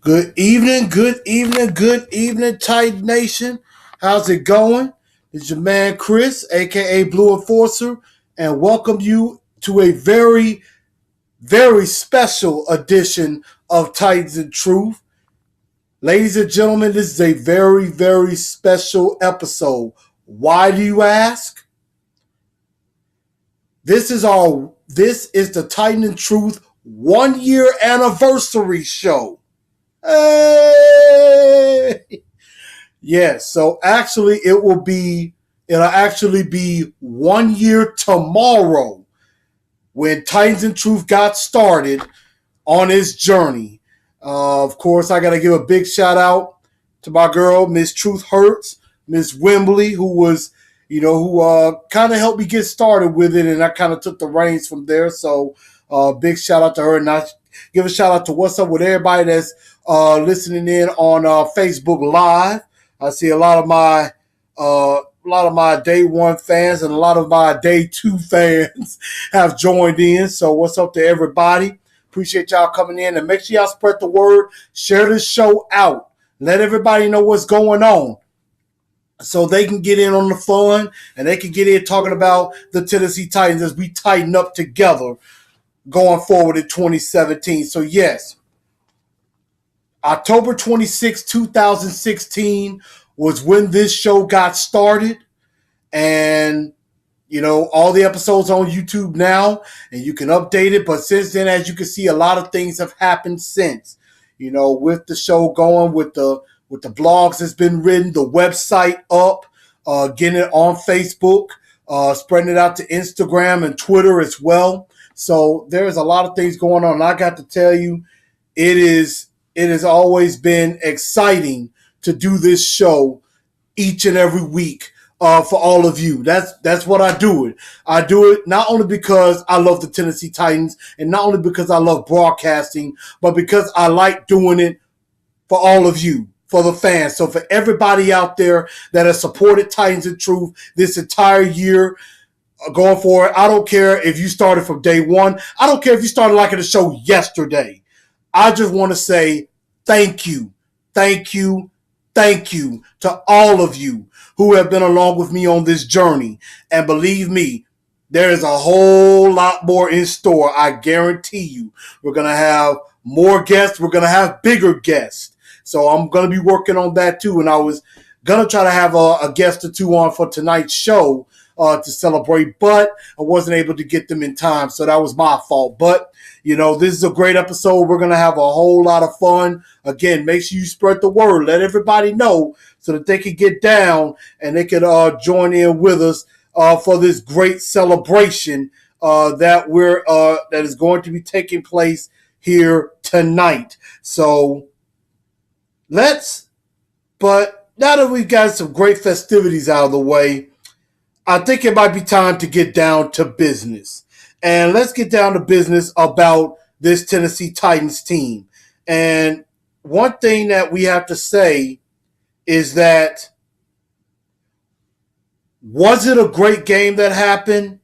good evening, Titan Nation. How's it going? It's your man Chris, aka Blue Enforcer, and welcome you to a very special edition of Titans and Truth. Ladies and gentlemen, this is a very special episode. Why do you ask? This is the Titan and Truth 1 year anniversary show. Hey! Yes, so actually it'll actually be 1 year tomorrow when Titans and Truth got started on its journey. Of course, I got to give a big shout out to my girl, Miss Truth Hurts, Miss Wembley, who kind of helped me get started with it, and I kind of took the reins from there. So, big shout out to her, and I give a shout out to what's up with everybody that's listening in on Facebook Live. I see a lot of my day one fans and a lot of my day two fans have joined in. So what's up to everybody? Appreciate y'all coming in, and make sure y'all spread the word. Share this show out. Let everybody know what's going on so they can get in on the fun and they can get in talking about the Tennessee Titans as we tighten up together going forward in 2017. So yes, October 26, 2016 was when this show got started. And, all the episodes on YouTube now, and you can update it. But since then, as you can see, a lot of things have happened since, with the show going, with the blogs that's been written, the website up, getting it on Facebook, spreading it out to Instagram and Twitter as well. So there's a lot of things going on. And I got to tell you, it has always been exciting to do this show each and every week for all of you. That's what I do it. I do it not only because I love the Tennessee Titans and not only because I love broadcasting, but because I like doing it for all of you, for the fans. So for everybody out there that has supported Titans and Truth this entire year, going forward, I don't care if you started from day one. I don't care if you started liking the show yesterday. I just want to say thank you to all of you who have been along with me on this journey. And believe me, there is a whole lot more in store. I guarantee you. We're going to have more guests. We're going to have bigger guests. So I'm going to be working on that too. And I was going to try to have a guest or two on for tonight's show to celebrate, but I wasn't able to get them in time. So that was my fault. But this is a great episode. We're going to have a whole lot of fun. Again, make sure you spread the word. Let everybody know so that they can get down and they can join in with us for this great celebration that is going to be taking place here tonight. So but now that we've got some great festivities out of the way, I think it might be time to get down to business. And let's get down to business about this Tennessee Titans team. And one thing that we have to say is that, was it a great game that happened?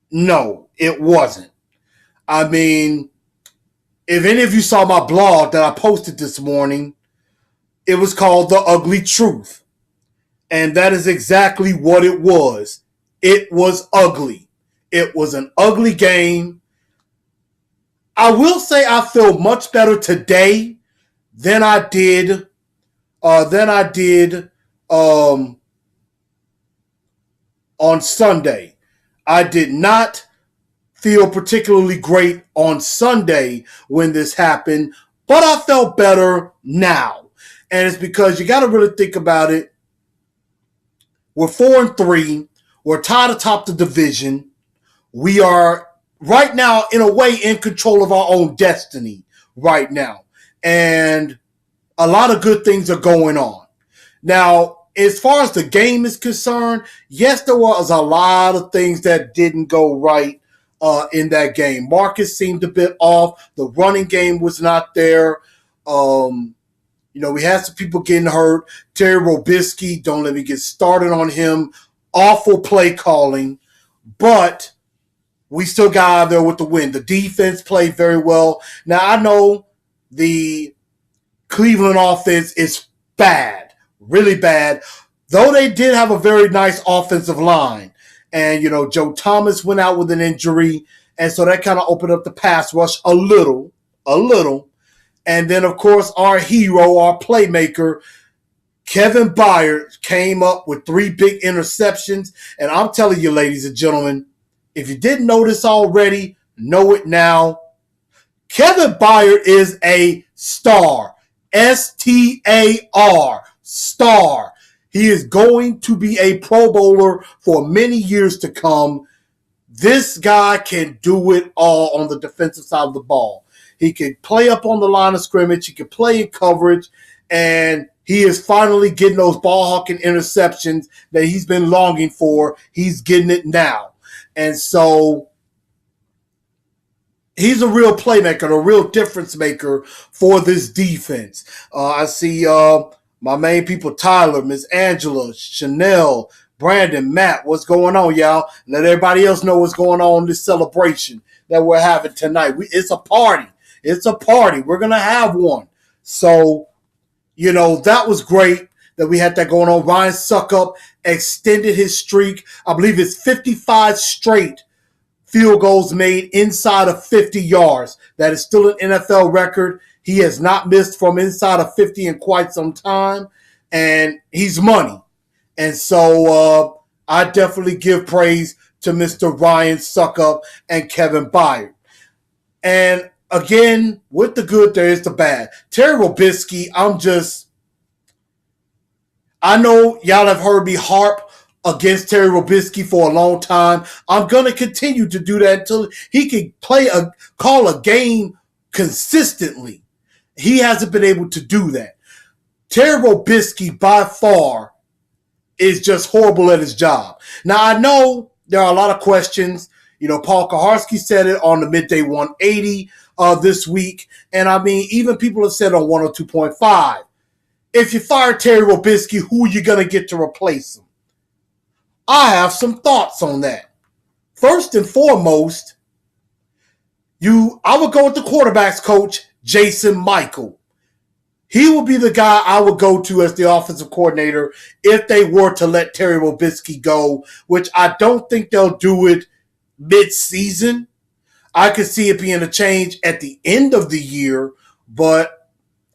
No, it wasn't. I mean, if any of you saw my blog that I posted this morning, it was called The Ugly Truth. And that is exactly what it was. It was ugly. It was an ugly game. I will say I feel much better today than I did on Sunday. I did not feel particularly great on Sunday when this happened, but I felt better now. And it's because you got to really think about it. We're 4-3. We're tied atop the division. We are right now, in a way, in control of our own destiny right now. And a lot of good things are going on. Now, as far as the game is concerned, yes, there was a lot of things that didn't go right in that game. Marcus seemed a bit off. The running game was not there. We had some people getting hurt. Terry Robisky, don't let me get started on him. Awful play calling. But we still got out there with the win. The defense played very well. Now, I know the Cleveland offense is bad, really bad. Though they did have a very nice offensive line. And, Joe Thomas went out with an injury. And so that kind of opened up the pass rush a little. And then, of course, our hero, our playmaker, Kevin Byard, came up with 3 big interceptions. And I'm telling you, ladies and gentlemen, if you didn't know this already, know it now. Kevin Byard is a star. S-T-A-R. Star. He is going to be a Pro Bowler for many years to come. This guy can do it all on the defensive side of the ball. He can play up on the line of scrimmage. He can play in coverage. And he is finally getting those ball-hawking interceptions that he's been longing for. He's getting it now. And so he's a real playmaker, a real difference maker for this defense. I see my main people, Tyler, Miss Angela, Chanel, Brandon, Matt, what's going on, y'all? Let everybody else know what's going on in this celebration that we're having tonight. It's a party. It's a party. We're going to have one. So, that was great that we had that going on. Ryan Suckup extended his streak. I believe it's 55 straight field goals made inside of 50 yards. That is still an NFL record. He has not missed from inside of 50 in quite some time, and he's money. And so I definitely give praise to Mr. Ryan Suckup and Kevin Byard. And again, with the good, there is the bad. Terry Robisky, I know y'all have heard me harp against Terry Robisky for a long time. I'm going to continue to do that until he can call a game consistently. He hasn't been able to do that. Terry Robisky, by far, is just horrible at his job. Now, I know there are a lot of questions. Paul Kaharski said it on the Midday 180 this week. And, even people have said on 102.5, if you fire Terry Robisky, who are you going to get to replace him? I have some thoughts on that. First and foremost, I would go with the quarterback's coach, Jason Michael. He will be the guy I would go to as the offensive coordinator if they were to let Terry Robisky go, which I don't think they'll do it mid-season. I could see it being a change at the end of the year, but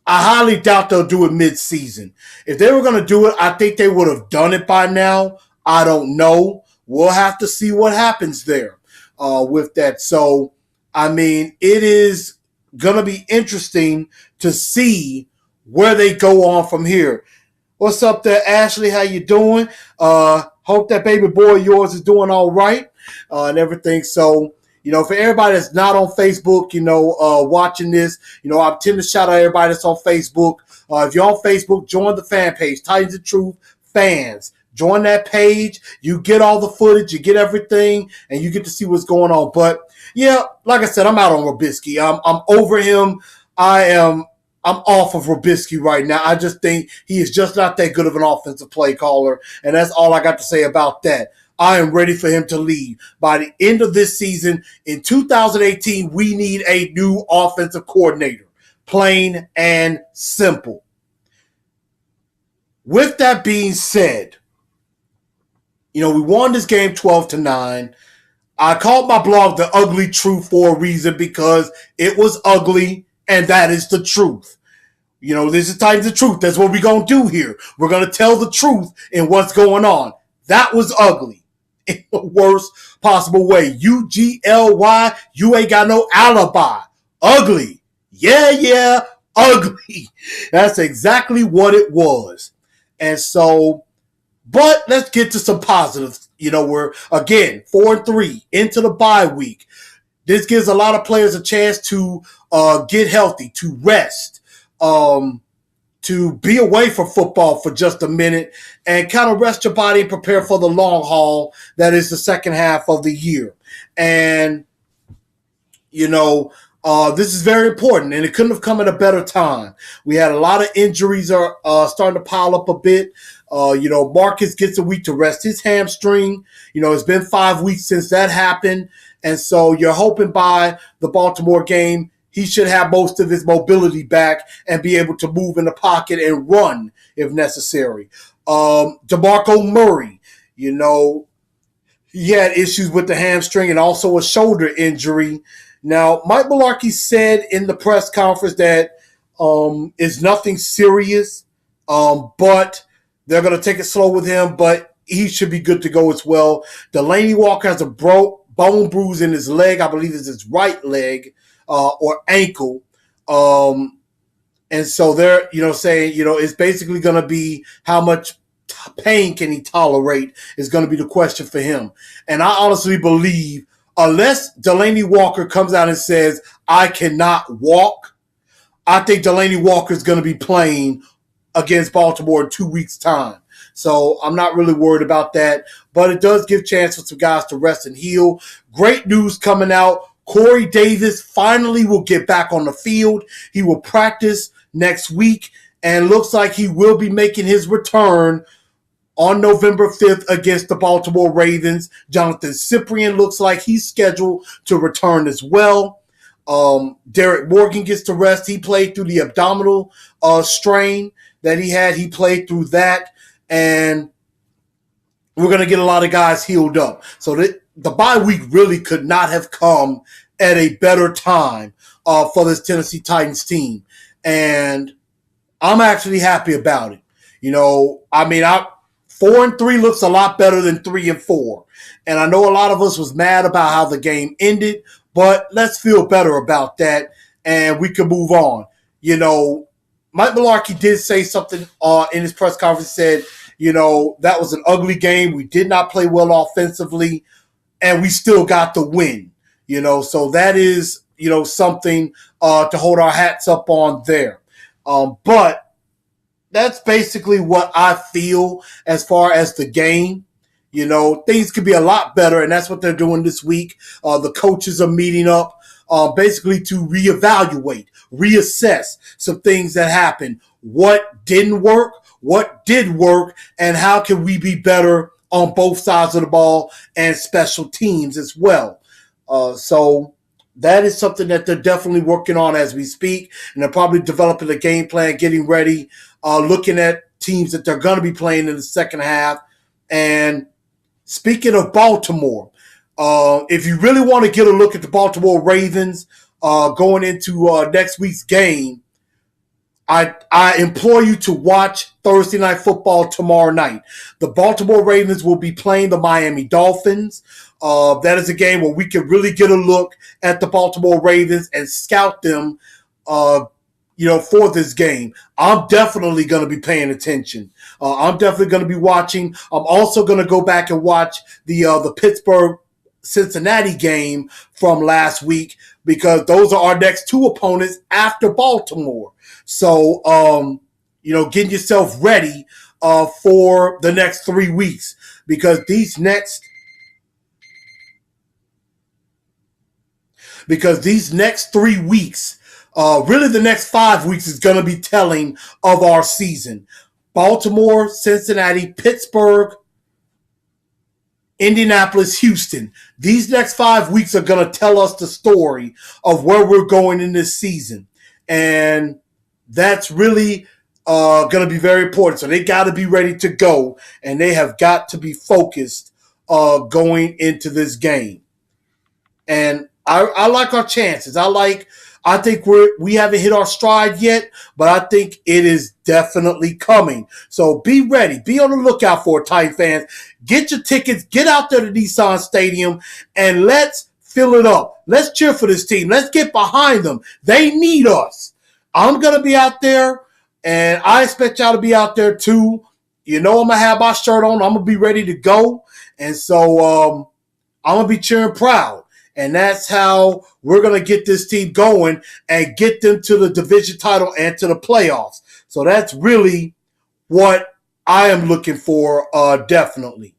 I highly doubt they'll do it mid-season. If they were going to do it, I think they would have done it by now. I don't know. We'll have to see what happens there with that. So, it is going to be interesting to see where they go on from here. What's up there, Ashley? How you doing? Hope that baby boy of yours is doing all right and everything. So, for everybody that's not on Facebook, watching this, I tend to shout out everybody that's on Facebook. If you're on Facebook, join the fan page, Titans of Truth Fans. Join that page. You get all the footage, you get everything, and you get to see what's going on. But yeah, like I said, I'm out on Robisky. I'm over him. I'm off of Robisky right now. I just think he is just not that good of an offensive play caller, and that's all I got to say about that. I am ready for him to leave. By the end of this season, in 2018, we need a new offensive coordinator. Plain and simple. With that being said, we won this game 12-9. I called my blog The Ugly Truth for a reason because it was ugly, and that is the truth. This is Titans of Truth. That's what we're going to do here. We're going to tell the truth in what's going on. That was ugly in the worst possible way. UGLY, you ain't got no alibi. Ugly. Yeah, ugly. That's exactly what it was. And so, but let's get to some positives. We're, again, 4-3 into the bye week. This gives a lot of players a chance to get healthy, to rest, to be away from football for just a minute and kind of rest your body and prepare for the long haul that is the second half of the year. And, this is very important, and it couldn't have come at a better time. We had a lot of injuries starting to pile up a bit. Marcus gets a week to rest his hamstring. It's been 5 weeks since that happened. And so you're hoping by the Baltimore game, he should have most of his mobility back and be able to move in the pocket and run if necessary. DeMarco Murray, he had issues with the hamstring and also a shoulder injury. Now, Mike Mularkey said in the press conference that it's nothing serious, but they're going to take it slow with him, but he should be good to go as well. Delaney Walker has a bone bruise in his leg. I believe it's his right leg or ankle. And so they're, saying, it's basically going to be how much pain can he tolerate is going to be the question for him. And I honestly believe unless Delaney Walker comes out and says, I cannot walk, I think Delaney Walker is going to be playing against Baltimore in 2 weeks' time. So I'm not really worried about that. But it does give chance for some guys to rest and heal. Great news coming out. Corey Davis finally will get back on the field. He will practice next week and looks like he will be making his return on November 5th against the Baltimore Ravens. Jonathan Cyprien looks like he's scheduled to return as well. Derek Morgan gets to rest. He played through the abdominal strain that he had. He played through that. And we're going to get a lot of guys healed up. So the bye week really could not have come at a better time for this Tennessee Titans team. And I'm actually happy about it. 4-3 looks a lot better than 3-4. And I know a lot of us was mad about how the game ended, but let's feel better about that and we can move on. Mike Mularkey did say something in his press conference, said, that was an ugly game. We did not play well offensively, and we still got the win. So that is, something to hold our hats up on there. But that's basically what I feel as far as the game. Things could be a lot better, and that's what they're doing this week. The coaches are meeting up basically to reevaluate, reassess some things that happened. What didn't work, what did work, and how can we be better on both sides of the ball and special teams as well. So that is something that they're definitely working on as we speak, and they're probably developing a game plan, getting ready, looking at teams that they're going to be playing in the second half. And speaking of Baltimore, if you really want to get a look at the Baltimore Ravens going into next week's game, I implore you to watch Thursday Night Football tomorrow night. The Baltimore Ravens will be playing the Miami Dolphins. That is a game where we can really get a look at the Baltimore Ravens and scout them, for this game. I'm definitely going to be paying attention. I'm definitely going to be watching. I'm also going to go back and watch the Pittsburgh Cincinnati game from last week because those are our next two opponents after Baltimore. So, getting yourself ready for the next 3 weeks because these next 3 weeks, really the next 5 weeks is going to be telling of our season. Baltimore, Cincinnati, Pittsburgh, Indianapolis, Houston. These next 5 weeks are going to tell us the story of where we're going in this season. And that's really going to be very important. So they got to be ready to go, and they have got to be focused going into this game. And I like our chances. I think we haven't hit our stride yet, but I think it is definitely coming. So be ready. Be on the lookout for it, Titan fans. Get your tickets. Get out there to Nissan Stadium, and let's fill it up. Let's cheer for this team. Let's get behind them. They need us. I'm going to be out there, and I expect y'all to be out there too. I'm going to have my shirt on. I'm going to be ready to go. And so I'm going to be cheering proud. And that's how we're going to get this team going and get them to the division title and to the playoffs. So that's really what I am looking for, definitely.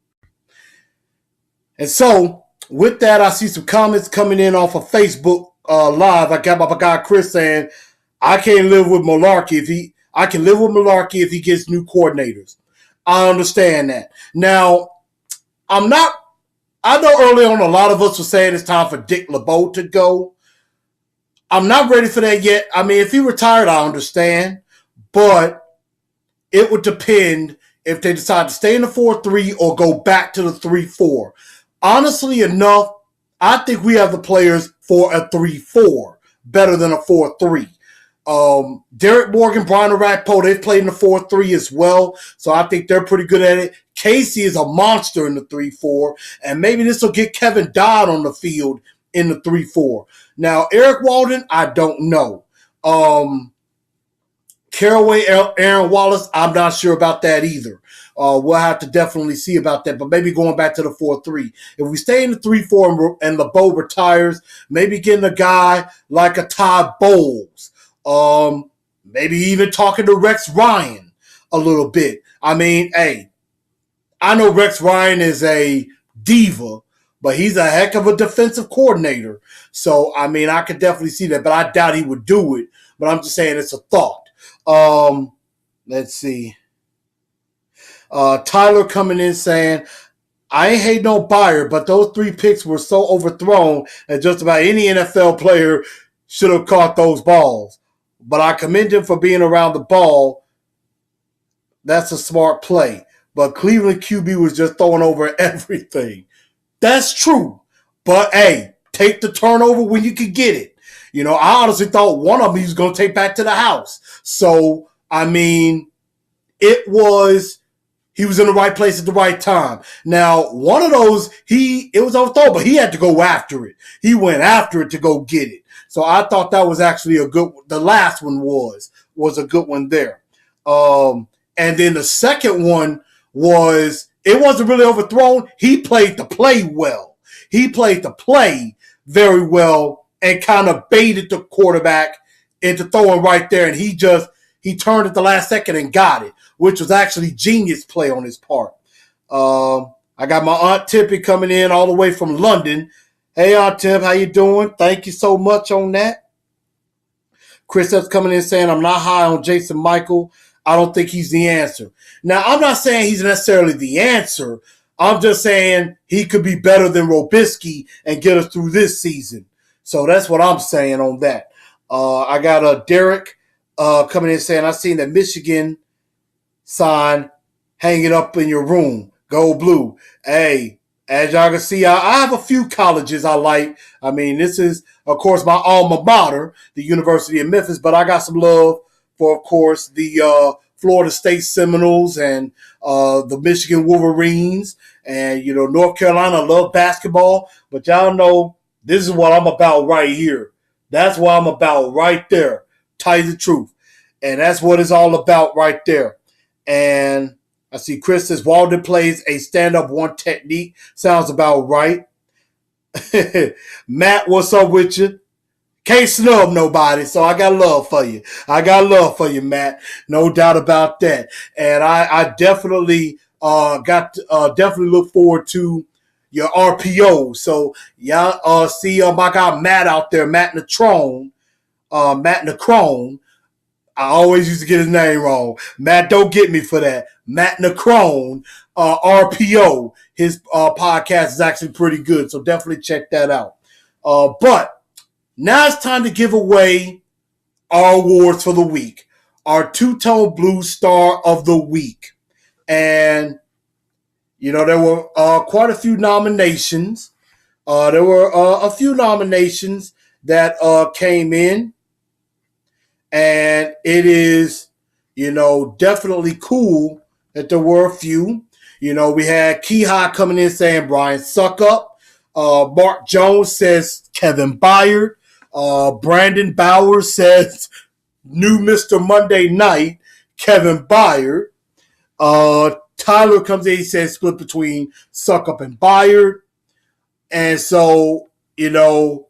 And so with that, I see some comments coming in off of Facebook Live. I got my guy Chris saying, I can't live with Mularkey I can live with Mularkey if he gets new coordinators. I understand that. Now, I know early on a lot of us were saying it's time for Dick LeBeau to go. I'm not ready for that yet. I mean, if he retired, I understand, but it would depend if they decide to stay in the 4-3 or go back to the 3-4. Honestly enough, I think we have the players for a 3-4 better than a 4-3. Derek Morgan, Brian Orakpo, they've played in the 4-3 as well, so I think they're pretty good at it. Casey is a monster in the 3-4, and maybe this will get Kevin Dodd on the field in the 3-4. Now, Eric Walden, I don't know. Caraway, Aaron Wallace, I'm not sure about that either. We'll have to definitely see about that, but maybe going back to the 4-3. If we stay in the 3-4 and LeBeau retires, maybe getting a guy like a Todd Bowles. Maybe even talking to Rex Ryan a little bit. I mean, hey, I know Rex Ryan is a diva, but he's a heck of a defensive coordinator. So, I mean, I could definitely see that, but I doubt he would do it. But I'm just saying it's a thought. Let's see. Tyler coming in saying, I ain't hate no buyer, but those 3 picks were so overthrown that just about any NFL player should have caught those balls. But I commend him for being around the ball. That's a smart play. But Cleveland QB was just throwing over everything. That's true. But, hey, take the turnover when you can get it. You know, I honestly thought one of them he was going to take back to the house. So, I mean, he was in the right place at the right time. Now, one of those, it was overthrown, but he had to go after it. He went after it to go get it. So I thought that was actually a good one. The last one was a good one there. And then the second one it wasn't really overthrown. He played the play well. He played the play very well and kind of baited the quarterback into throwing right there. And he turned at the last second and got it, which was actually genius play on his part. I got my Aunt Tippy coming in all the way from London. Hey, Aunt Tip, how you doing? Thank you so much on that. Chris Epps coming in saying, I'm not high on Jason Michael. I don't think he's the answer. Now, I'm not saying he's necessarily the answer. I'm just saying he could be better than Robisky and get us through this season. So that's what I'm saying on that. I got Derek coming in saying, I seen that Michigan sign, hang it up in your room. Go blue. Hey, as y'all can see, I have a few colleges I like. I mean, this is, of course, my alma mater, the University of Memphis, but I got some love for, of course, the Florida State Seminoles and the Michigan Wolverines. And, you know, North Carolina, love basketball. But y'all know this is what I'm about right here. That's what I'm about right there. Tell you the truth. And that's what it's all about right there. And I see Chris says Walden plays a stand-up one technique. Sounds about right. Matt, what's up with you? Can't snub nobody, so I got love for you. I got love for you, Matt. No doubt about that. And I definitely definitely look forward to your RPO. So y'all see my guy Matt out there, Matt Natrone. I always used to get his name wrong. Matt, don't get me for that. Matt Nakrone, RPO. His podcast is actually pretty good, so definitely check that out. But now it's time to give away our awards for the week. Our Two-Tone Blue Star of the Week. And, you know, there were quite a few nominations. There were a few nominations that came in. And it is, you know, definitely cool that there were a few. You know, we had Keyhigh coming in saying Brian Suckup. Mark Jones says Kevin Byard. Brandon Bowers says new Mr. Monday Night, Kevin Byard. Tyler comes in, he says split between Suckup and Byard. And so, you know,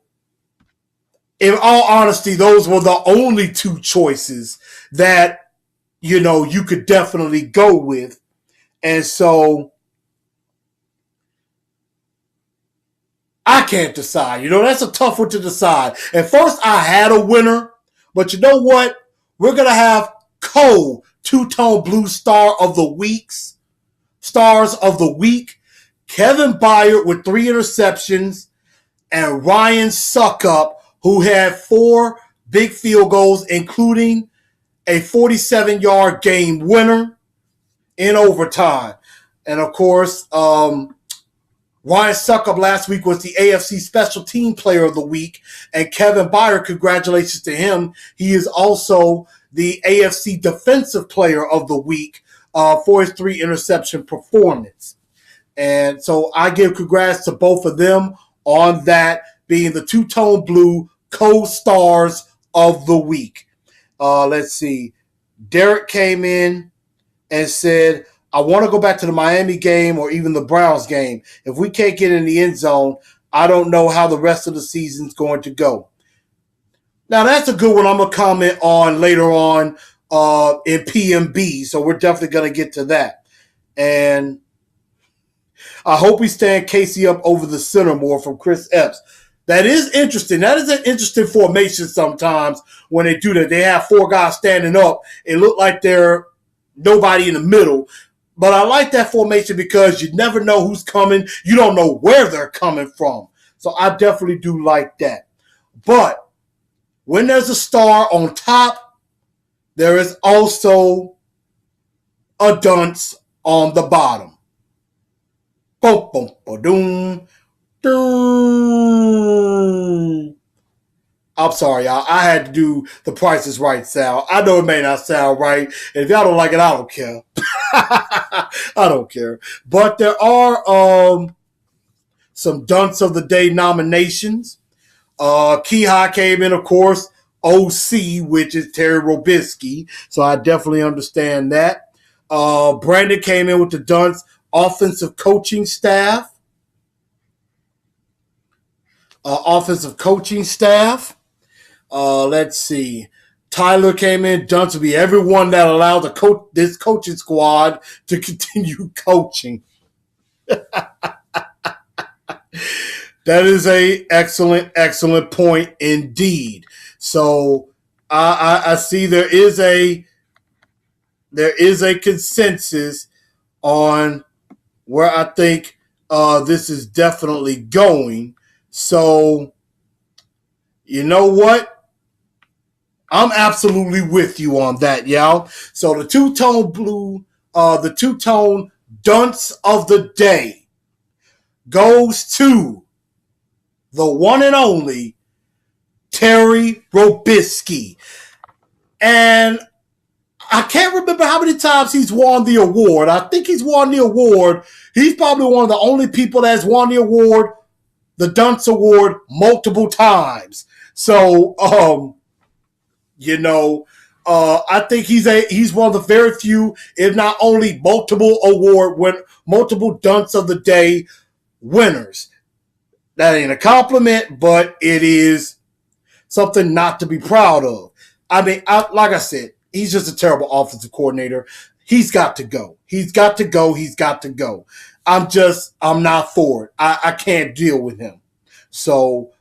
in all honesty, those were the only two choices that, you know, you could definitely go with. And so I can't decide. You know, that's a tough one to decide. At first, I had a winner, but you know what? We're going to have Two-Tone Blue Stars of the Week. Kevin Byard with 3 interceptions and Ryan Suckup who had 4 big field goals, including a 47-yard game winner in overtime. And of course, Ryan Suckup last week was the AFC Special Team Player of the Week, and Kevin Byard, congratulations to him. He is also the AFC Defensive Player of the Week for his 3-interception performance. And so I give congrats to both of them on that, being the Two-Tone Blue co-stars of the week. Let's see. Derek came in and said, I want to go back to the Miami game or even the Browns game. If we can't get in the end zone, I don't know how the rest of the season's going to go. Now, that's a good one I'm going to comment on later on in PMB, so we're definitely going to get to that. And I hope we stand Casey up over the center more from Chris Epps. That is interesting. That is an interesting formation sometimes when they do that. They have 4 guys standing up. It look like they're nobody in the middle. But I like that formation because you never know who's coming. You don't know where they're coming from. So I definitely do like that. But when there's a star on top, there is also a dunce on the bottom. Boom, boom, boom, doom. I'm sorry, y'all. I had to do the Price is Right sound. I know it may not sound right. And if y'all don't like it, I don't care. I don't care. But there are some Dunce of the Day nominations. Kihai came in, of course, OC, which is Terry Robisky. So I definitely understand that. Brandon came in with the Dunce offensive coaching staff. Let's see. Tyler came in. Dunce will be everyone that allowed this coaching squad to continue coaching. That is a excellent point indeed. So I see there is a consensus on where I think this is definitely going. So you know what? I'm absolutely with you on that, y'all. So the Two-Tone Blue, the Two-Tone Dunce of the Day goes to the one and only Terry Robisky. And I can't remember how many times he's won the award. I think he's won the award. He's probably one of the only people that's won the award, the Dunce Award, multiple times. So, I think he's one of the very few, if not only multiple Dunce of the Day winners. That ain't a compliment, but it is something not to be proud of. I mean, like I said, he's just a terrible offensive coordinator. He's got to go. I'm not for it. I can't deal with him. So,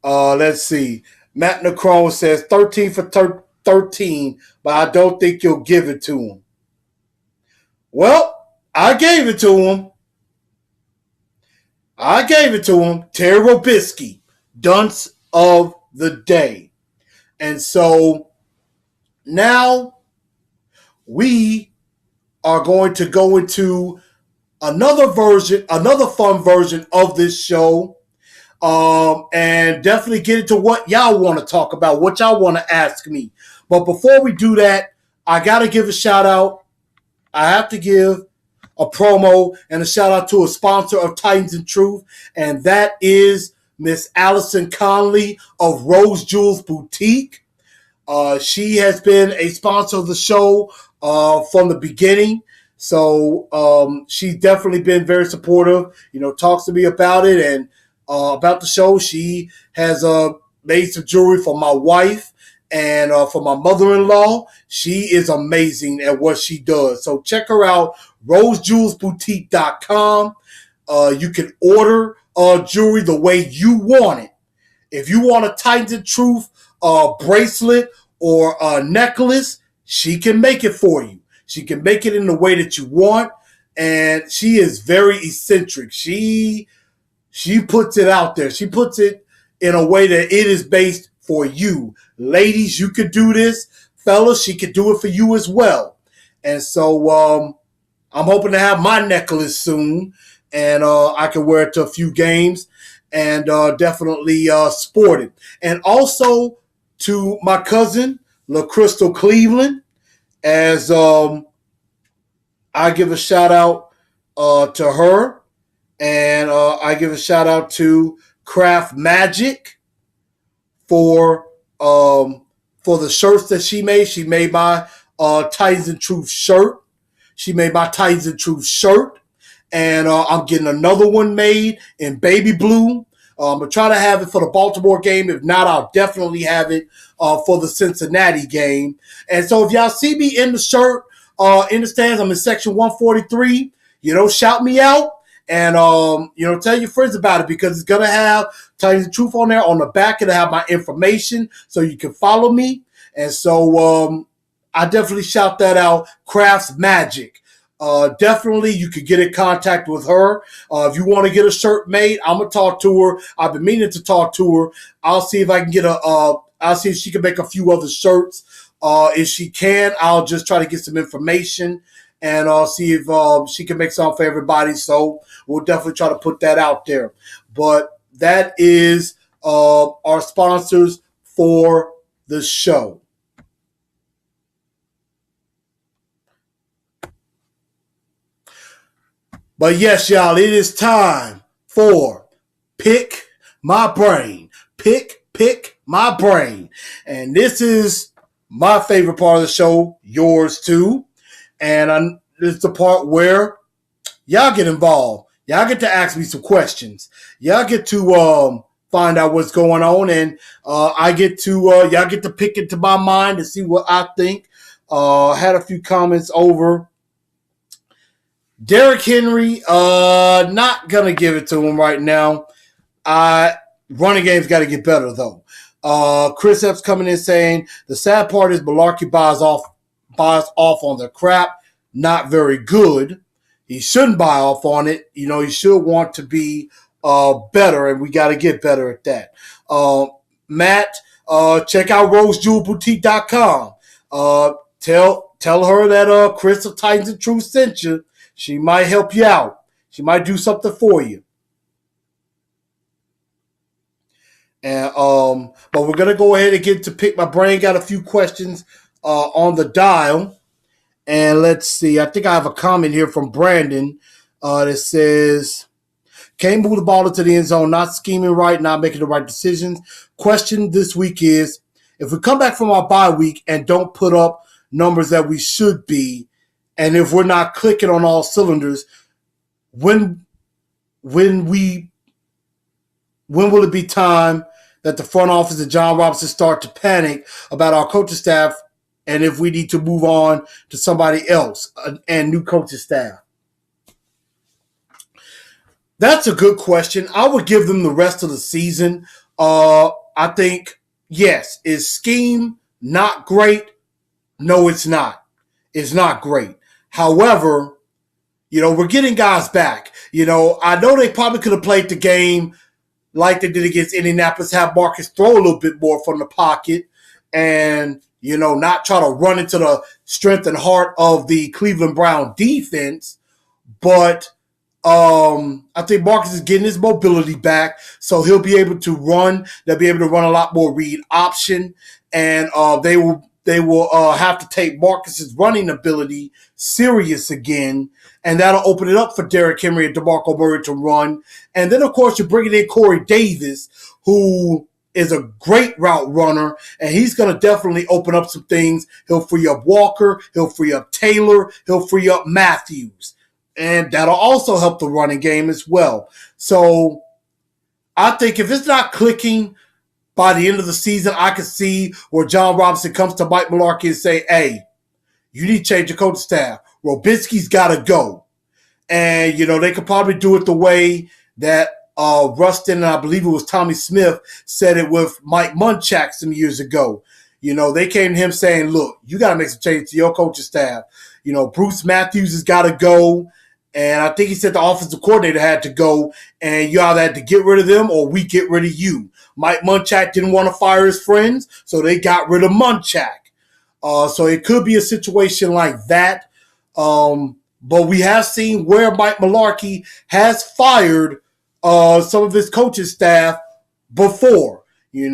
let's see. Matt Necron says 13 for 13, but I don't think you'll give it to him. Well, I gave it to him. Terry Robisky, Dunce of the Day. And so now we are going to go into another fun version of this show. And definitely get into what y'all want to talk about, what y'all want to ask me. But before we do that, I got to give a shout out. I have to give a promo and a shout out to a sponsor of Titans and Truth, and that is Miss Allison Conley of Rose Jewels Boutique. She has been a sponsor of the show from the beginning. So she's definitely been very supportive, talks to me about it and about the show. She has made some jewelry for my wife and for my mother-in-law. She is amazing at what she does. So check her out, rosejewelsboutique.com. You can order jewelry the way you want it. If you want a Titans and Truth bracelet or a necklace, she can make it for you. She can make it in the way that you want. And she is very eccentric. She she puts it out there. She puts it in a way that it is based for you. Ladies, you could do this. Fellas, she could do it for you as well. And so I'm hoping to have my necklace soon, and I can wear it to a few games and definitely sport it. And also to my cousin, LaCrystal Cleveland, as I give a shout out to her, and I give a shout out to Craft Magic for the shirts that she made. She made my Titans and Truth shirt. She made my Titans and Truth shirt. And I'm getting another one made in baby blue. I'm going to try to have it for the Baltimore game. If not, I'll definitely have it for the Cincinnati game. And so if y'all see me in the shirt, in the stands, I'm in section 143, shout me out. And, tell your friends about it, because it's going to have Titans and Truth on there. On the back, it'll have my information so you can follow me. And so I definitely shout that out, Crafts Magic. Definitely you could get in contact with her. If you want to get a shirt made, I'm going to talk to her. I've been meaning to talk to her. I'll see if I can I'll see if she can make a few other shirts. If she can, I'll just try to get some information and see if she can make some for everybody. So we'll definitely try to put that out there. But that is our sponsors for the show. But yes, y'all, it is time for Pick My Brain. Pick My Brain. And this is my favorite part of the show, yours too. And this is the part where y'all get involved. Y'all get to ask me some questions. Y'all get to find out what's going on. And I get to, y'all get to pick into my mind to see what I think. Had a few comments over Derrick Henry, not going to give it to him right now. Running game's got to get better, though. Chris Epps coming in saying, the sad part is Malarkey buys off on the crap. Not very good. He shouldn't buy off on it. He should want to be better, and we got to get better at that. Matt, check out rosejewelboutique.com. Tell her that Chris of Titans and Truth sent you. She might help you out. She might do something for you. And but we're gonna go ahead and get to Pick My Brain. Got a few questions on the dial, and let's see. I think I have a comment here from Brandon that says, "Can't move the ball into the end zone. Not scheming right. Not making the right decisions." Question this week is: if we come back from our bye week and don't put up numbers that we should be, and if we're not clicking on all cylinders, when will it be time that the front office and John Robinson start to panic about our coaching staff, and if we need to move on to somebody else and new coaching staff? That's a good question. I would give them the rest of the season. I think, yes, is scheme not great? No, it's not. It's not great. However, we're getting guys back. I know they probably could have played the game like they did against Indianapolis, have Marcus throw a little bit more from the pocket and, not try to run into the strength and heart of the Cleveland Brown defense. But I think Marcus is getting his mobility back, so he'll be able to run. They'll be able to run a lot more read option, and they will have to take Marcus's running ability serious again, and that'll open it up for Derrick Henry and DeMarco Murray to run. And then, of course, you're bringing in Corey Davis, who is a great route runner, and he's going to definitely open up some things. He'll free up Walker. He'll free up Taylor. He'll free up Matthews. And that'll also help the running game as well. So I think if it's not clicking by the end of the season, I can see where John Robinson comes to Mike Malarkey and say, hey, you need to change your coaching staff. Robinski's got to go. And, they could probably do it the way that Rustin, and I believe it was Tommy Smith, said it with Mike Munchak some years ago. They came to him saying, look, you got to make some changes to your coaching staff. Bruce Matthews has got to go. And I think he said the offensive coordinator had to go, and you either had to get rid of them or we get rid of you. Mike Munchak didn't want to fire his friends, so they got rid of Munchak. So it could be a situation like that. But we have seen where Mike Mularkey has fired some of his coaching staff before. He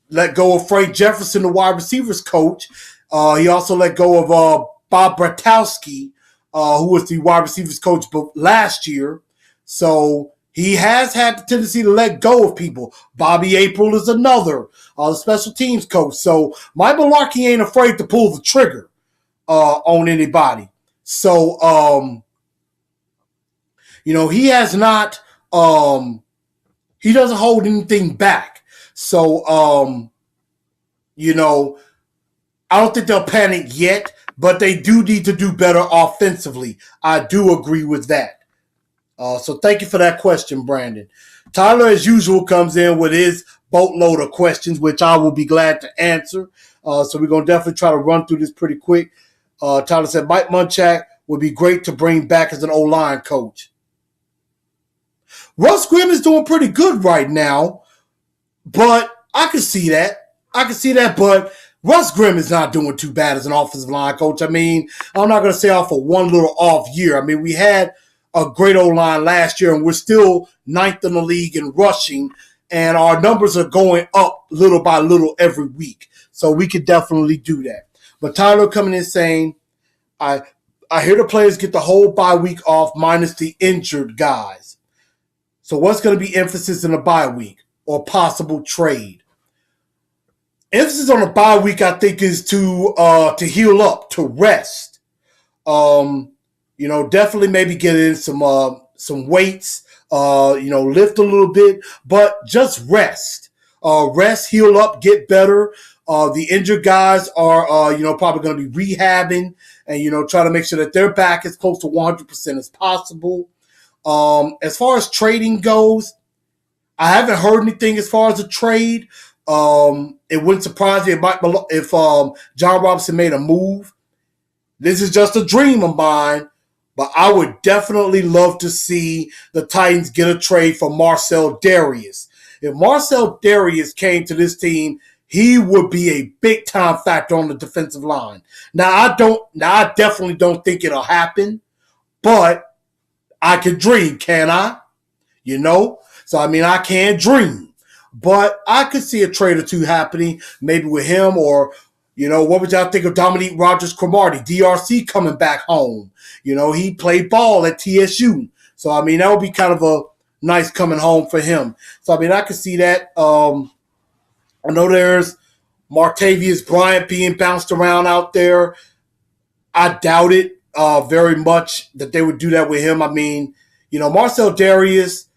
let go of Frank Jefferson, the wide receivers coach. He also let go of Bob Bratowski, who was the wide receivers coach last year. So he has had the tendency to let go of people. Bobby April is another, the special teams coach. So Mike Mularkey ain't afraid to pull the trigger on anybody. So, he has not, he doesn't hold anything back. So, I don't think they'll panic yet, but they do need to do better offensively. I do agree with that. So thank you for that question, Brandon. Tyler, as usual, comes in with his boatload of questions, which I will be glad to answer. So we're going to definitely try to run through this pretty quick. Tyler said, Mike Munchak would be great to bring back as an O-line coach. Russ Grimm is doing pretty good right now, but I can see that. But Russ Grimm is not doing too bad as an offensive line coach. I mean, I'm not going to say off for one little off year. I mean, we had a great O-line last year, and we're still 9th in the league in rushing, and our numbers are going up little by little every week. So we could definitely do that. But Tyler coming in saying, I hear the players get the whole bye week off minus the injured guys. So what's going to be emphasis in the bye week or possible trade? Emphasis on the bye week, I think, is to heal up, to rest. Definitely maybe get in some weights, lift a little bit, but just rest. Rest, heal up, get better. The injured guys are, probably going to be rehabbing and, try to make sure that they're back as close to 100% as possible. As far as trading goes, I haven't heard anything as far as a trade. It wouldn't surprise me if John Robinson made a move. This is just a dream of mine, but I would definitely love to see the Titans get a trade for Marcel Darius. If Marcel Darius came to this team, he would be a big-time factor on the defensive line. Now, I definitely don't think it'll happen, but I can dream, can I? So, I can dream. But I could see a trade or two happening, maybe with him or, what would y'all think of Dominique Rodgers-Cromartie, DRC coming back home? He played ball at TSU. So, that would be kind of a nice coming home for him. So, I could see that. I know there's Martavius Bryant being bounced around out there. I doubt it very much that they would do that with him. Marcel Darius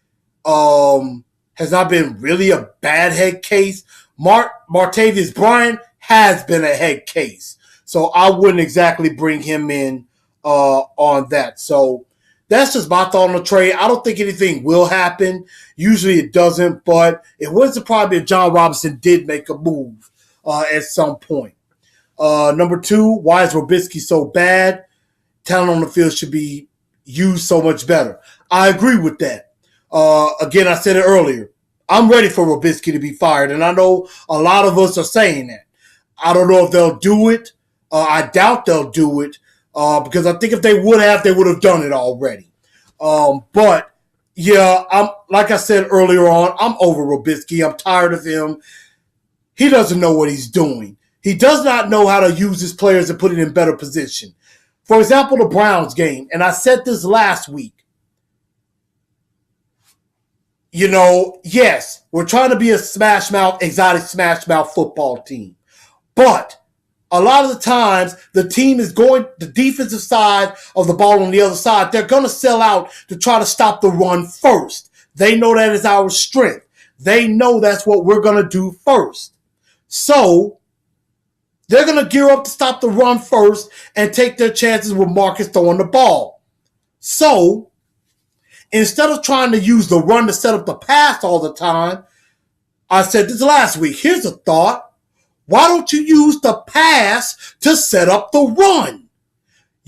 has not been really a bad head case. Martavius Bryant has been a head case. So I wouldn't exactly bring him in on that. So that's just my thought on the trade. I don't think anything will happen. Usually it doesn't, but it wouldn't surprise me if John Robinson did make a move at some point. Number 2, why is Robisky so bad? Talent on the field should be used so much better. I agree with that. Again, I said it earlier. I'm ready for Robisky to be fired, and I know a lot of us are saying that. I don't know if they'll do it. I doubt they'll do it because I think if they would have done it already. But, yeah, like I said earlier on, I'm over Robisky. I'm tired of him. He doesn't know what he's doing. He does not know how to use his players and put it in better position. For example, the Browns game, and I said this last week. Yes, we're trying to be a exotic smash mouth football team. But a lot of the times, the team is going, the defensive side of the ball on the other side, they're going to sell out to try to stop the run first. They know that is our strength. They know that's what we're going to do first. So, they're going to gear up to stop the run first and take their chances with Marcus throwing the ball. So, instead of trying to use the run to set up the pass all the time, I said this last week. Here's a thought. Why don't you use the pass to set up the run?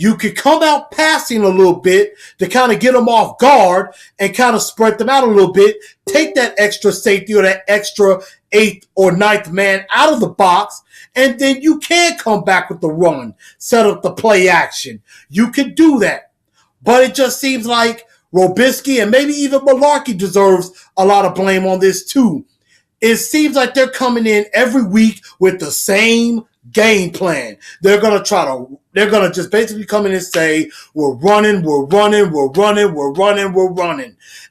You could come out passing a little bit to kind of get them off guard and kind of spread them out a little bit. Take that extra safety or that extra 8th or 9th man out of the box, and then you can come back with the run, set up the play action. You could do that. But it just seems like Robisky and maybe even Malarkey deserves a lot of blame on this too. It seems like they're coming in every week with the same game plan. They're going to just basically come in and say, we're running.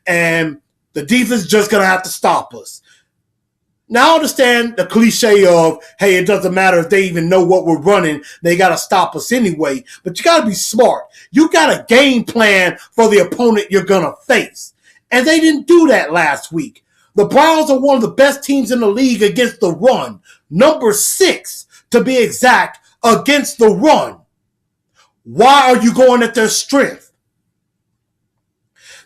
And the defense is just going to have to stop us. Now I understand the cliche of, hey, it doesn't matter if they even know what we're running. They got to stop us anyway. But you got to be smart. You got a game plan for the opponent you're going to face. And they didn't do that last week. The Browns are one of the best teams in the league against the run. Number 6, to be exact, against the run. Why are you going at their strength?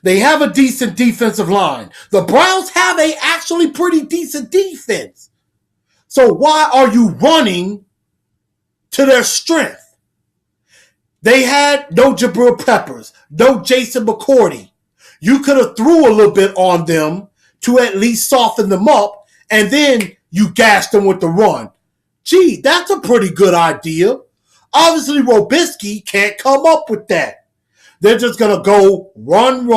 They have a decent defensive line. The Browns have a actually pretty decent defense. So why are you running to their strength? They had no Jabril Peppers, no Jason McCourty. You could have threw a little bit on them to at least soften them up, and then you gashed them with the run. Gee, that's a pretty good idea. Obviously, Robisky can't come up with that. They're just going to go run.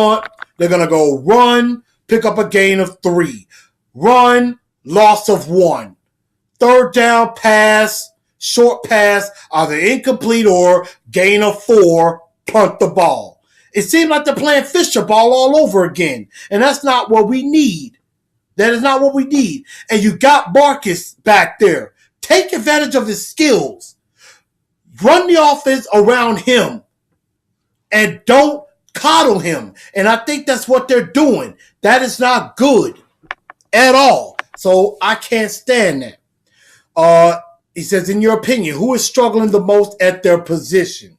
They're going to go run, pick up a gain of 3. Run, loss of 1. Third down pass, short pass, either incomplete or gain of 4, punt the ball. It seems like they're playing Fisher ball all over again, and that's not what we need. That is not what we need. And you got Marcus back there. Take advantage of his skills. Run the offense around him. And don't coddle him. And I think that's what they're doing. That is not good at all. So I can't stand that. He says, in your opinion, who is struggling the most at their position?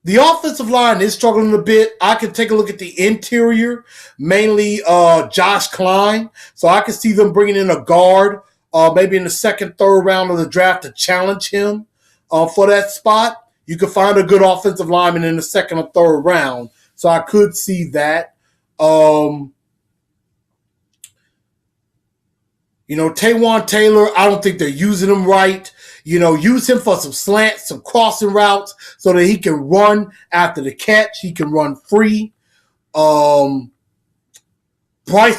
The offensive line is struggling a bit. I can take a look at the interior, mainly Josh Klein. So I can see them bringing in a guard, maybe in the second, third round of the draft to challenge him. For that spot, you could find a good offensive lineman in the second or third round. So I could see that. Taywan Taylor, I don't think they're using him right. Use him for some slants, some crossing routes so that he can run after the catch. He can run free. Bryce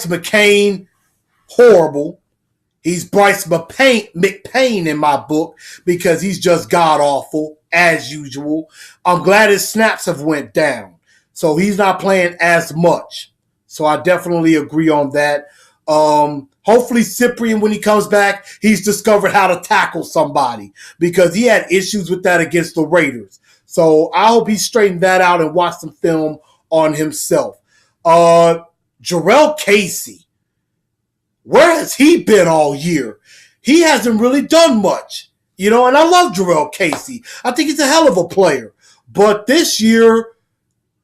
McCain, horrible. He's Bryce McPain in my book because he's just god-awful, as usual. I'm glad his snaps have went down. So he's not playing as much. So I definitely agree on that. Hopefully Cyprian, when he comes back, he's discovered how to tackle somebody because he had issues with that against the Raiders. So I hope he straightened that out and watched some film on himself. Jarrell Casey. Where has he been all year? He hasn't really done much. And I love Jarrell Casey. I think he's a hell of a player. But this year,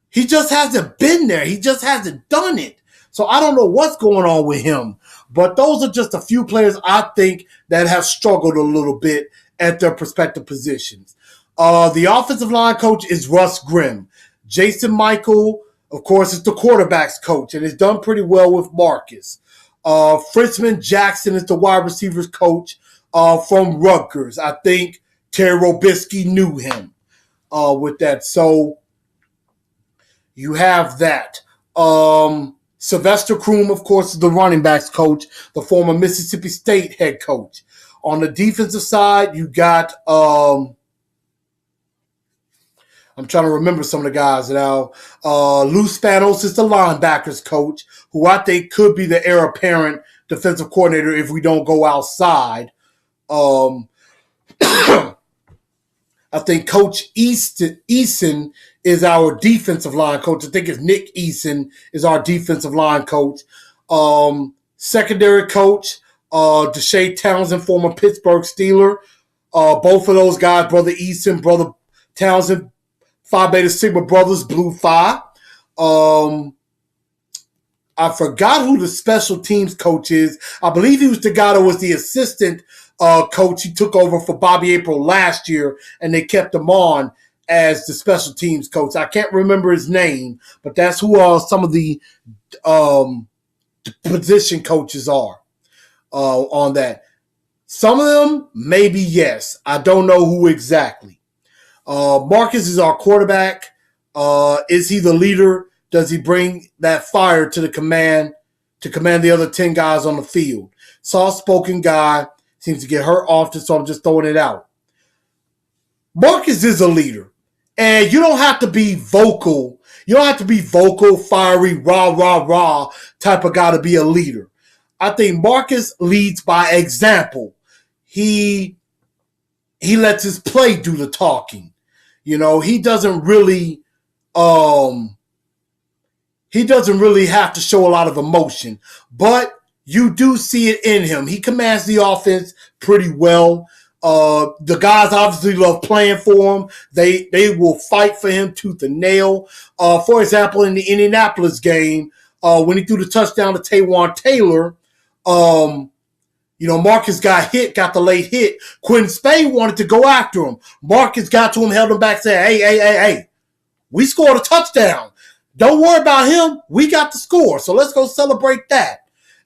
he just hasn't been there. He just hasn't done it. So I don't know what's going on with him. But those are just a few players I think that have struggled a little bit at their respective positions. The offensive line coach is Russ Grimm. Jason Michael, of course, is the quarterback's coach and has done pretty well with Marcus. Fritzman Jackson is the wide receivers coach from Rutgers. I think Terry Robisky knew him with that. So you have that. Sylvester Croom, of course, is the running backs coach, the former Mississippi State head coach. On the defensive side, you got I'm trying to remember some of the guys now. Lou Spanos is the linebackers coach, who I think could be the heir apparent defensive coordinator if we don't go outside. I think Coach Eason is our defensive line coach. I think it's Nick Eason is our defensive line coach. Secondary coach, Deshae Townsend, former Pittsburgh Steeler. Both of those guys, Brother Eason, Brother Townsend, Phi Beta Sigma Brothers, Blue Phi. I forgot who the special teams coach is. I believe he was the guy that was the assistant coach. He took over for Bobby April last year, and they kept him on as the special teams coach. I can't remember his name, but that's who some of the position coaches are on that. Some of them, maybe yes. I don't know who exactly. Marcus is our quarterback. Is he the leader? Does he bring that fire to command the other 10 guys on the field? Soft-spoken guy, seems to get hurt often, so I'm just throwing it out. Marcus is a leader, and you don't have to be vocal. You don't have to be vocal, fiery, rah, rah, rah type of guy to be a leader. I think Marcus leads by example. He lets his play do the talking. You know, he doesn't really have to show a lot of emotion, but you do see it in him. He commands the offense pretty well. The guys obviously love playing for him. They will fight for him tooth and nail. For example, in the Indianapolis game, when he threw the touchdown to Taywan Taylor, Marcus got the late hit. Quentin Spain wanted to go after him. Marcus got to him, held him back, said, hey, we scored a touchdown. Don't worry about him. We got the score, so let's go celebrate that.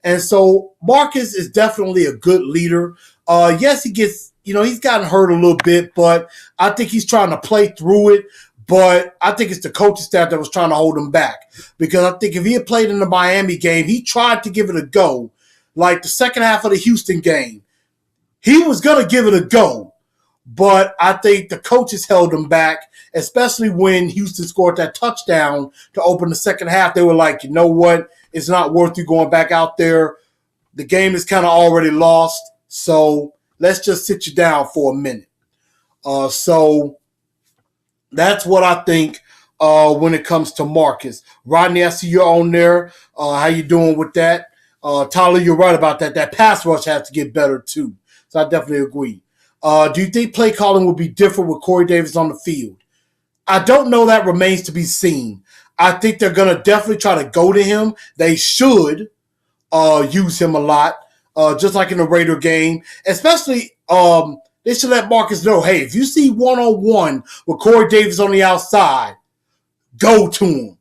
And so Marcus is definitely a good leader. Yes, he's gotten hurt a little bit, but I think he's trying to play through it. But I think it's the coaching staff that was trying to hold him back. Because I think if he had played in the Miami game, he tried to give it a go. Like the second half of the Houston game, he was going to give it a go. But I think the coaches held him back, especially when Houston scored that touchdown to open the second half. They were like, you know what? It's not worth you going back out there. The game is kind of already lost, so let's just sit you down for a minute. So that's what I think when it comes to Marcus. Rodney, I see you're on there. How you doing with that? Tyler, you're right about that. That pass rush has to get better too. So I definitely agree. Do you think play calling will be different with Corey Davis on the field? I don't know. That remains to be seen. I think they're going to definitely try to go to him. They should use him a lot, just like in the Raider game. Especially, they should let Marcus know, hey, if you see one-on-one with Corey Davis on the outside, go to him.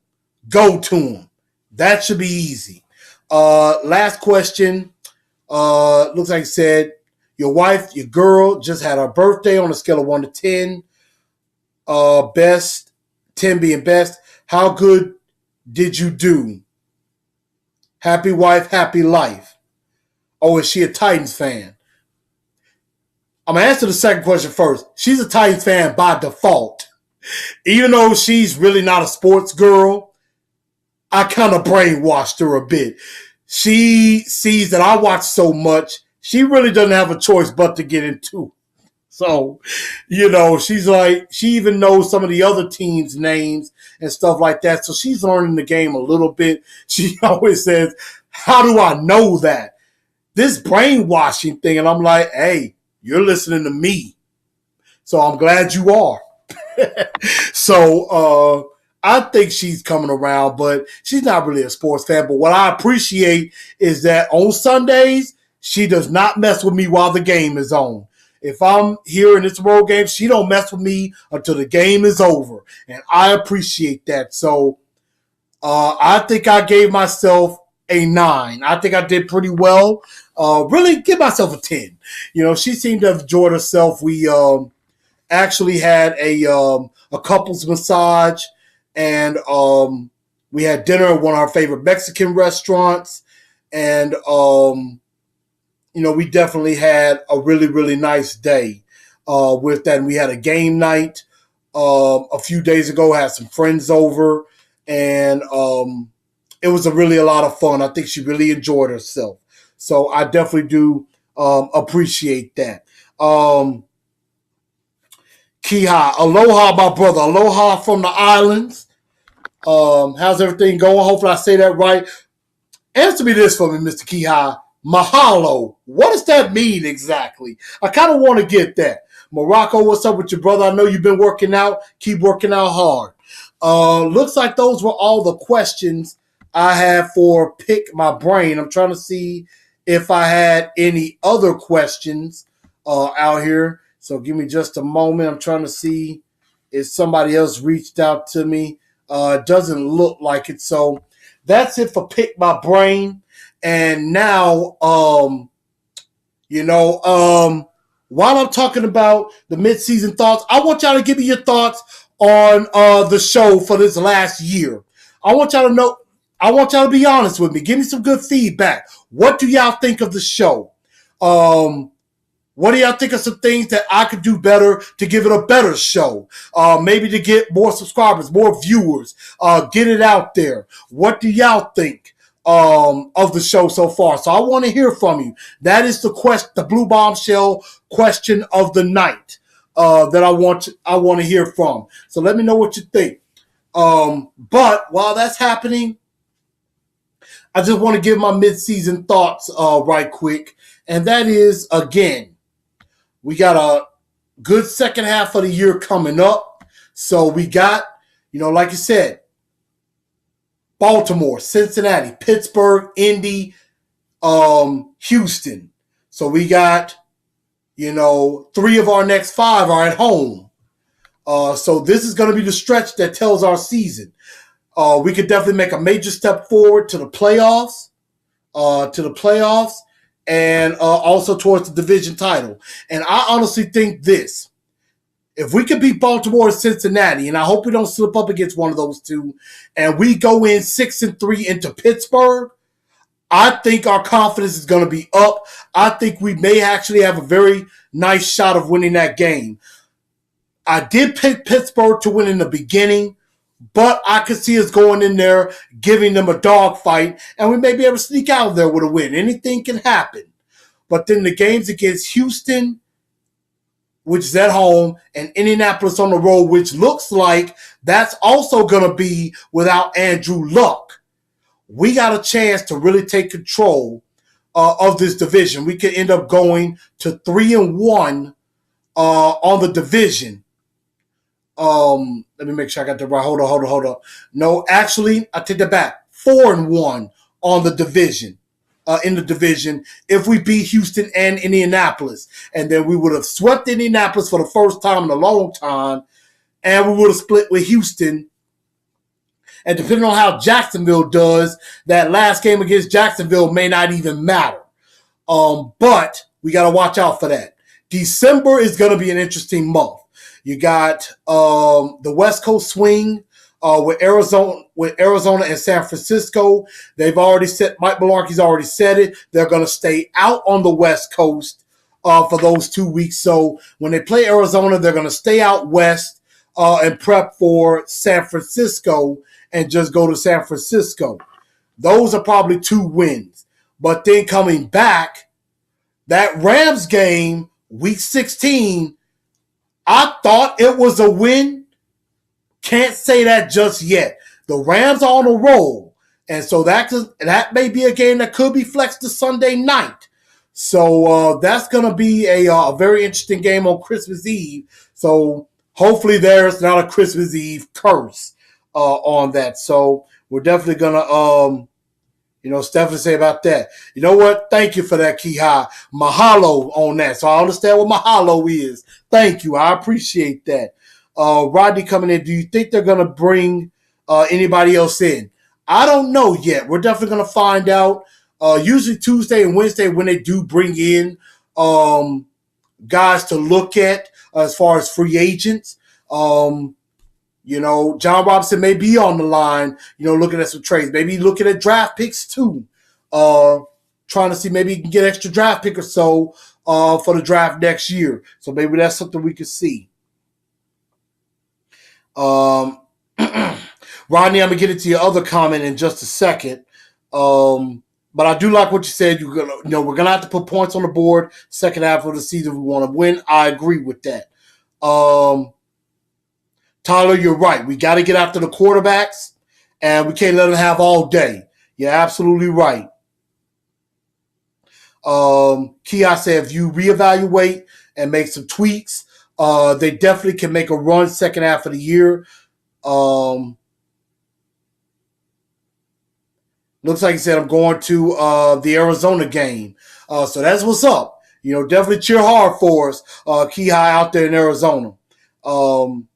Go to him. That should be easy. Last question. Looks like you said, your wife, your girl, just had her birthday on a scale of 1 to 10. Best, 10 being best. How good did you do? Happy wife, happy life. Oh, is she a Titans fan? I'm going to answer the second question first. She's a Titans fan by default. Even though she's really not a sports girl, I kind of brainwashed her a bit. She sees that I watch so much, she really doesn't have a choice but to get into it. So, she's like, she even knows some of the other teams' names and stuff like that. So she's learning the game a little bit. She always says, how do I know that? This brainwashing thing. And I'm like, hey, you're listening to me. So I'm glad you are. So I think she's coming around, but she's not really a sports fan. But what I appreciate is that on Sundays, she does not mess with me while the game is on. If I'm here in this road game, she don't mess with me until the game is over. And I appreciate that. So I think I gave myself a 9. I think I did pretty well. Really give myself a 10. She seemed to have enjoyed herself. We actually had a couples massage, and we had dinner at one of our favorite Mexican restaurants. And we definitely had a really, really nice day with that. And we had a game night a few days ago, had some friends over, and it was a lot of fun. I think she really enjoyed herself. So I definitely do appreciate that. Kiha, aloha, my brother. Aloha from the islands. How's everything going? Hopefully I say that right. Answer me this for me, Mr. Kiha. Mahalo. What does that mean exactly? I kind of want to get that. Morocco, what's up with your brother? I know you've been working out. Keep working out hard. Looks like those were all the questions I had for Pick My Brain. I'm trying to see if I had any other questions out here. So give me just a moment. I'm trying to see if somebody else reached out to me. It doesn't look like it. So that's it for Pick My Brain. And now, while I'm talking about the mid-season thoughts, I want y'all to give me your thoughts on the show for this last year. I want y'all to know. I want y'all to be honest with me. Give me some good feedback. What do y'all think of the show? What do y'all think of some things that I could do better to give it a better show? Maybe to get more subscribers, more viewers, get it out there. What do y'all think of the show so far? So I want to hear from you. That is the Blue Bombshell question of the night that I want to hear from. So let me know what you think. But while that's happening, I just want to give my mid-season thoughts right quick. And that is, again, we got a good second half of the year coming up. So we got, like you said, Baltimore, Cincinnati, Pittsburgh, Indy, Houston. So we got, 3 of our next 5 are at home. So this is going to be the stretch that tells our season. We could definitely make a major step forward to the playoffs. And also towards the division title. And I honestly think this. If we could beat Baltimore or Cincinnati, and I hope we don't slip up against one of those two, and we go in 6-3 into Pittsburgh, I think our confidence is going to be up. I think we may actually have a very nice shot of winning that game. I did pick Pittsburgh to win in the beginning, but I could see us going in there, giving them a dogfight, and we may be able to sneak out of there with a win. Anything can happen. But then the games against Houston, which is at home, and Indianapolis on the road, which looks like that's also going to be without Andrew Luck. We got a chance to really take control of this division. We could end up going to 3-1 on the division. Let me make sure I got the right. Hold on. No, actually, I take that back. 4-1 on the division. In the division, if we beat Houston and Indianapolis, and then we would have swept Indianapolis for the first time in a long time, and we would have split with Houston. And depending on how Jacksonville does, that last game against Jacksonville may not even matter. But we got to watch out for that. December is going to be an interesting month. You got the West Coast swing with Arizona and San Francisco. They've already said, Mike Mularkey's already said it. They're going to stay out on the West Coast for those 2 weeks. So when they play Arizona, they're going to stay out west and prep for San Francisco and just go to San Francisco. Those are probably 2 wins. But then coming back, that Rams game, week 16, I thought it was a win. Can't say that just yet. The Rams are on a roll. And so that may be a game that could be flexed to Sunday night. So that's going to be a very interesting game on Christmas Eve. So hopefully there's not a Christmas Eve curse on that. So we're definitely going to stuff to say about that. You know what? Thank you for that, Kiha. Mahalo on that. So I understand what mahalo is. Thank you. I appreciate that. Rodney coming in. Do you think they're going to bring anybody else in? I don't know yet. We're definitely going to find out. Usually Tuesday and Wednesday when they do bring in guys to look at as far as free agents. John Robinson may be on the line, looking at some trades. Maybe looking at draft picks too. Trying to see maybe he can get extra draft pick or so for the draft next year. So maybe that's something we could see. Rodney, I'm going to get into your other comment in just a second. But I do like what you said. We're going to have to put points on the board second half of the season. We want to win. I agree with that. Tyler, you're right. We got to get after the quarterbacks, and we can't let them have all day. You're absolutely right. Kia said if you reevaluate and make some tweaks, they definitely can make a run second half of the year. Looks like he said I'm going to the Arizona game. So that's what's up. Definitely cheer hard for us, Key High out there in Arizona. And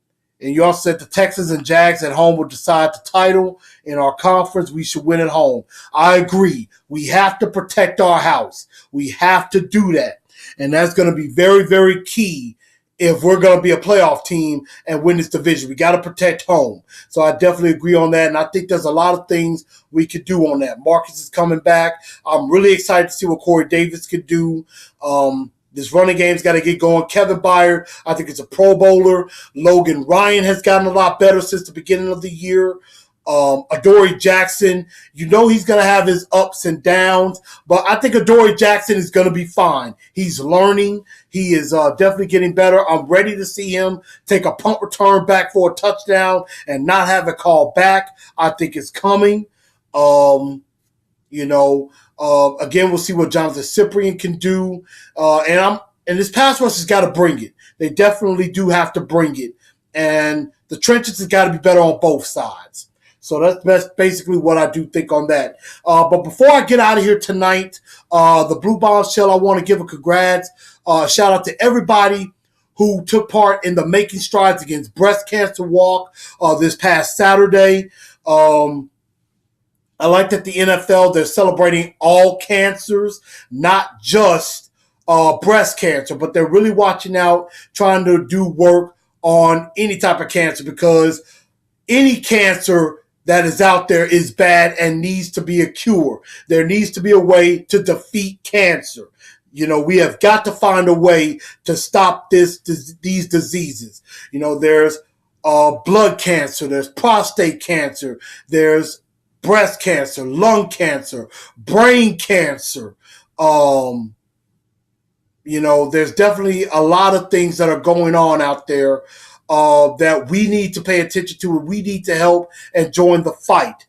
you also said the Texans and Jags at home will decide the title in our conference. We should win at home. I agree. We have to protect our house. We have to do that. And that's going to be very, very key if we're going to be a playoff team and win this division. We got to protect home. So I definitely agree on that. And I think there's a lot of things we could do on that. Marcus is coming back. I'm really excited to see what Corey Davis could do. This running game's got to get going. Kevin Byard, I think it's a Pro Bowler. Logan Ryan has gotten a lot better since the beginning of the year. Adoree Jackson, he's going to have his ups and downs, but I think Adoree Jackson is going to be fine. He's learning. He is definitely getting better. I'm ready to see him take a punt return back for a touchdown and not have it called back. I think it's coming. Again, we'll see what Jonathan Cyprian can do. And this pass rush has got to bring it. They definitely do have to bring it. And the trenches has got to be better on both sides. So that's basically what I do think on that. But before I get out of here tonight, the Blue Bombshell, I want to give a congrats. Shout out to everybody who took part in the Making Strides Against Breast Cancer Walk this past Saturday. I like that the NFL, they're celebrating all cancers, not just breast cancer, but they're really watching out, trying to do work on any type of cancer, because any cancer that is out there is bad and needs to be a cure. There needs to be a way to defeat cancer. We have got to find a way to stop these diseases. There's blood cancer, there's prostate cancer, there's breast cancer, lung cancer, brain cancer. There's definitely a lot of things that are going on out there that we need to pay attention to, and we need to help and join the fight.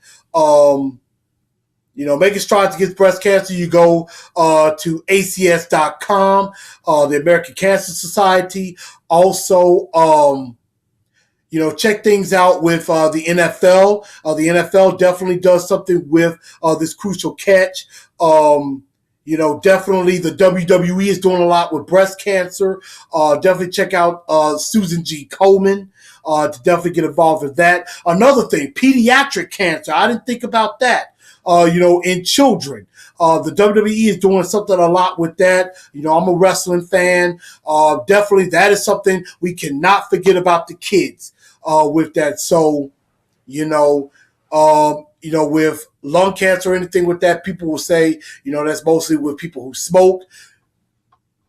Making Strides Against Breast Cancer, you go to ACS.com, the American Cancer Society. Also, check things out with the NFL. The NFL definitely does something with this crucial catch. Definitely the WWE is doing a lot with breast cancer. Definitely check out Susan G. Komen to definitely get involved with that. Another thing, pediatric cancer. I didn't think about that. In children. The WWE is doing something a lot with that. I'm a wrestling fan. Definitely that is something we cannot forget about the kids with that. So, with lung cancer or anything with that, people will say, that's mostly with people who smoke.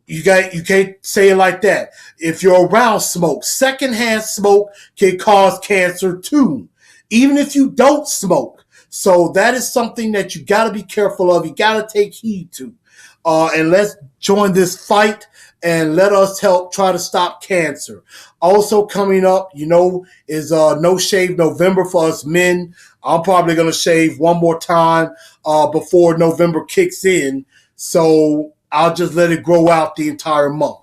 You can't say it like that. If you're around smoke, secondhand smoke can cause cancer too, even if you don't smoke. So that is something that you got to be careful of. You got to take heed to. And let's join this fight and let us help try to stop cancer. Also coming up, is No Shave November for us men. I'm probably going to shave one more time before November kicks in. So I'll just let it grow out the entire month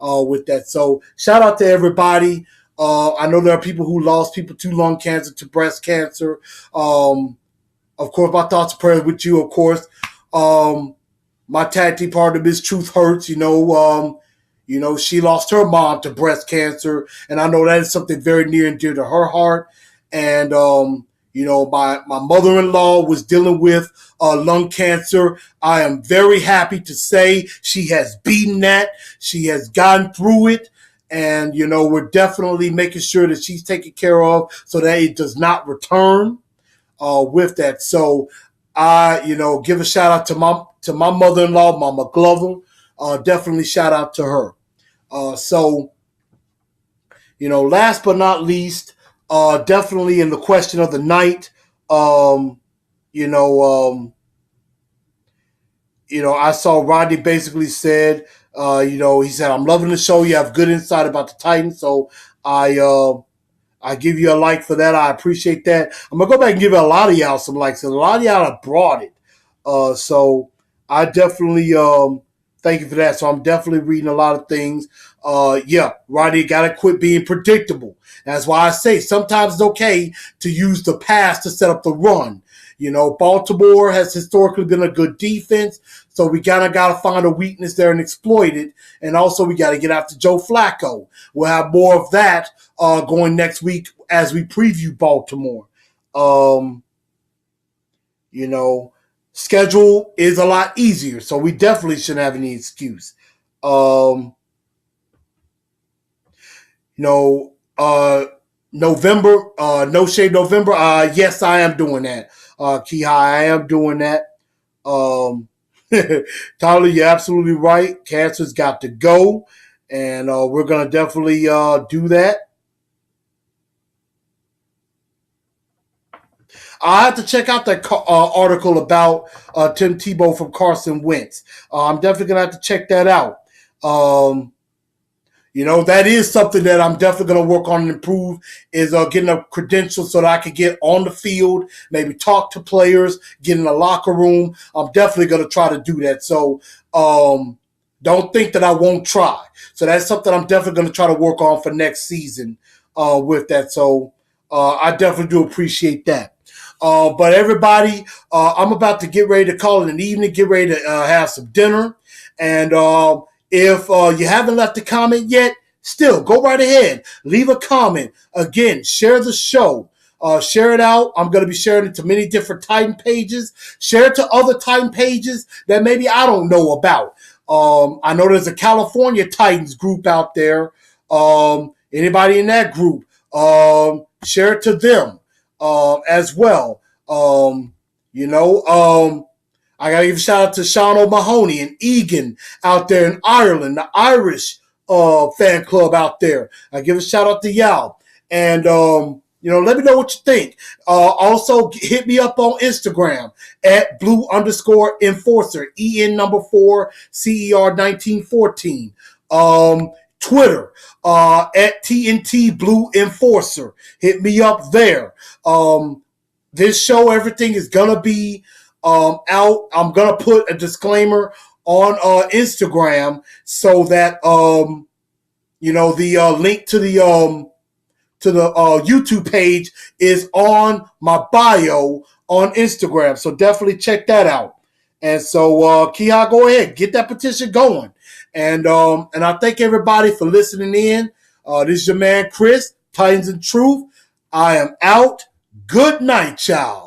with that. So shout out to everybody. I know there are people who lost people to lung cancer, to breast cancer. Of course, my thoughts and prayers with you, of course. My tag team partner, Miss Truth Hurts, she lost her mom to breast cancer, and I know that is something very near and dear to her heart. And, my mother-in-law was dealing with lung cancer. I am very happy to say she has beaten that. She has gotten through it. And, we're definitely making sure that she's taken care of so that it does not return with that. So I, give a shout out to my mother-in-law, Mama Glover. Definitely shout out to her. Last but not least, definitely in the question of the night, I saw Rodney basically said, he said, I'm loving the show. You have good insight about the Titans. So I give you a like for that. I appreciate that. I'm going to go back and give a lot of y'all some likes. A lot of y'all have brought it. So I definitely thank you for that. So I'm definitely reading a lot of things. Rodney got to quit being predictable. That's why I say sometimes it's okay to use the pass to set up the run. Baltimore has historically been a good defense, so we got to find a weakness there and exploit it. And also, we got to get after Joe Flacco. We'll have more of that going next week as we preview Baltimore. You know, schedule is a lot easier, so we definitely shouldn't have any excuse. November, No Shave November. Yes, I am doing that. Kihai, I am doing that. Tyler, you're absolutely right. Cancer's got to go, and we're gonna definitely do that. I have to check out that article about Tim Tebow from Carson Wentz. I'm definitely gonna have to check that out. That is something that I'm definitely going to work on and improve is getting a credential so that I can get on the field, maybe talk to players, get in the locker room. I'm definitely going to try to do that. So don't think that I won't try. So that's something I'm definitely going to try to work on for next season with that. So I definitely do appreciate that. But everybody, I'm about to get ready to call it an evening, get ready to have some dinner. And if you haven't left a comment yet, still go right ahead. Leave a comment. Again, share the show. Share it out. I'm going to be sharing it to many different Titan pages. Share it to other Titan pages that maybe I don't know about. I know there's a California Titans group out there. Anybody in that group, share it to them as well. I got to give a shout out to Sean O'Mahony and Egan out there in Ireland, the Irish fan club out there. I give a shout out to y'all. And, let me know what you think. Also, hit me up on Instagram at blue_enforcer, EN4 CER1914. Twitter at TNT Blue Enforcer. Hit me up there. This show, everything is going to be out. I'm gonna put a disclaimer on Instagram so that the link to the YouTube page is on my bio on Instagram. So definitely check that out. And so Kia, go ahead, get that petition going. And I thank everybody for listening in. This is your man Chris, Titans and Truth. I am out. Good night, y'all.